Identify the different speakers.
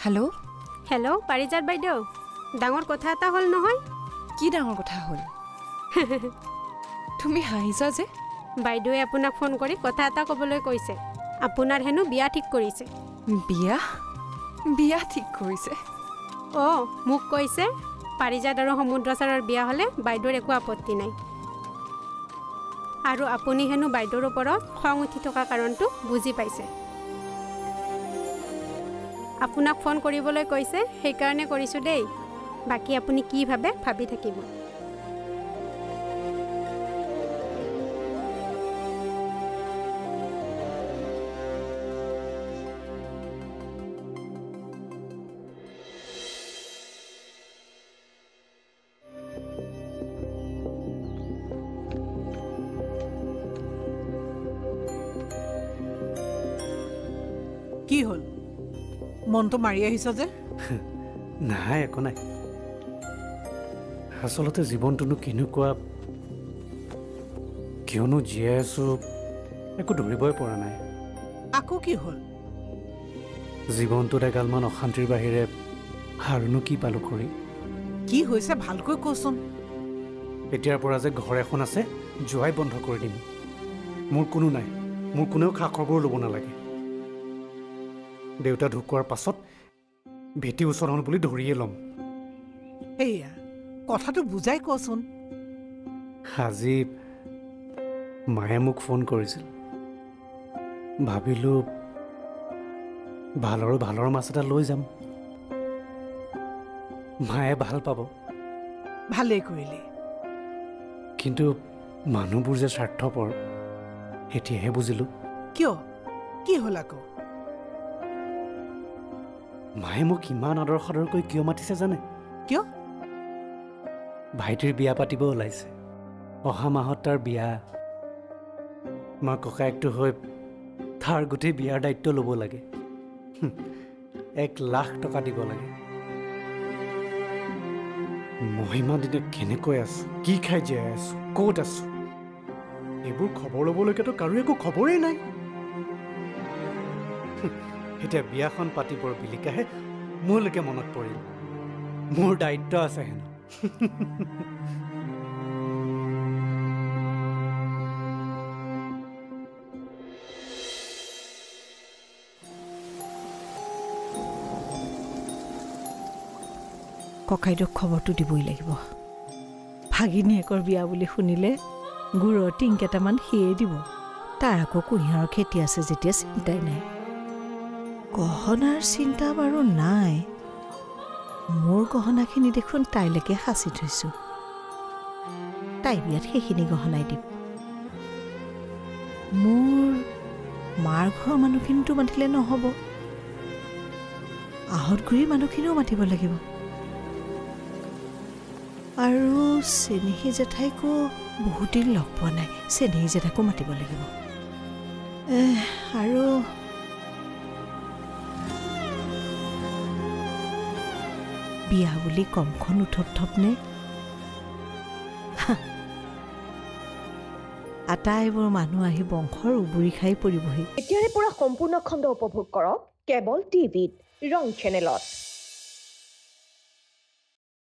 Speaker 1: hello
Speaker 2: hello पारिजात বাইদেউ ডাঙৰ কথা এটা হল নহয়
Speaker 1: কি ডাঙৰ কথা হল তুমি হাঁহিছা যে
Speaker 2: বাইদেউৱে আপোনাক ফোন কৰি কথা এটা ক'বলৈ কৈছে আপোনাৰ হেনো বিয়া ঠিক কৰিছে
Speaker 1: বিয়া বিয়া ঠিক কৰিছে
Speaker 2: মোক কৈছে পাৰিজাত আৰু সমুদ্ৰচাৰৰ বিয়া হলে বাইদেউৰ একো আপত্তি নাই আৰু আপুনি হেনো বাইদেউৰ ওপৰত খং উঠি থকা কাৰণটো বুজি পাইছে আপোনাক ফোন কৰিবলৈ কৈছে সেই কাৰণে কৰিছো দেই বাকি আপুনি কি ভাবে ভাবি থাকিব
Speaker 3: কি হল মনটো মাৰি আহিছ যে
Speaker 4: নাই একো নাই আসলতে জীৱনটোনো কেনেকুৱা কিয়নো জীয়াই আছো একো ধৰিবই পৰা নাই
Speaker 3: আকৌ কি হল
Speaker 4: জীৱনটোত এগালমান অশান্তিৰ বাহিৰে আৰুনো কি পালো কৰি
Speaker 3: কি হৈছে ভালকৈ কচোন
Speaker 4: এতিয়াৰ পৰা যে ঘৰ এখন আছে যোৱাই বন্ধ কৰি দিম মোৰ কোনো নাই মোৰ কোনেও খা খবৰ ল'ব নালাগে দেউতা ঢুকোৱাৰ পাছত ভেটি ওচৰণ বুলি ধৰিয়ে ল'ম
Speaker 3: এয়া কথাটো বুজাই কচোন
Speaker 4: আজি মায়ে মোক ফোন কৰিছিল ভাবিলোঁ ভালৰ মাছ এটা লৈ যাম মায়ে ভাল পাব
Speaker 3: ভালেই কৰিলে
Speaker 4: কিন্তু মানুহবোৰ যে স্বাৰ্থপৰ এতিয়াহে বুজিলোঁ
Speaker 3: কিয় কি হ'ল আকৌ
Speaker 4: মায়ে মোক ইমান আদৰ সাদৰকৈ কিয় মাতিছে জানে
Speaker 3: কিয়
Speaker 4: ভাইটিৰ বিয়া পাতিব ওলাইছে অহা মাহত তাৰ বিয়া মই ককায়েকটো হৈ তাৰ গোটেই বিয়াৰ দায়িত্ব ল'ব লাগে 1 লাখ টকা দিব লাগে মই ইমান দিনে কেনেকৈ আছো কি খাই জীয়াই আছো ক'ত আছো এইবোৰ খবৰ ল'বলৈকেতো কাৰো একো খবৰেই নাই এতিয়া বিয়াখন পাতিবৰ বিলিকাহে মোলৈকে মনত পৰিল মোৰ দায়িত্ব আছে হেনো
Speaker 5: ককাইদেউক খবৰটো দিবই লাগিব ভাগিনীয়েকৰ বিয়া বুলি শুনিলে গুড়ৰ টিং কেইটামান সিয়ে দিব তাৰ আকৌ কুঁহিয়াৰৰ খেতি আছে যেতিয়া চিন্তাই নাই গহনাৰ চিন্তা বাৰু নাই মোৰ গহনাখিনি দেখোন তাইলৈকে সাঁচি থৈছোঁ তাই বিয়াত সেইখিনি গহনাই দিম মোৰ মাৰ ঘৰৰ মানুহখিনিতো মাতিলে নহ'ব আহঁতগুৰিৰ মানুহখিনিও মাতিব লাগিব আৰু চেনেহী জেঠাইকো বহুত দিন লগ পোৱা নাই চেনেহী জেঠাইকো মাতিব লাগিব আৰু বিয়া বুলি কমখন উথপথপনে আটাইবোৰ মানুহ আহি বংশৰ উবুৰি খাই পৰিবহি
Speaker 6: এতিয়াৰে পৰা সম্পূৰ্ণ খণ্ড উপভোগ কৰক কেবল টিভিত ৰং চেনেলত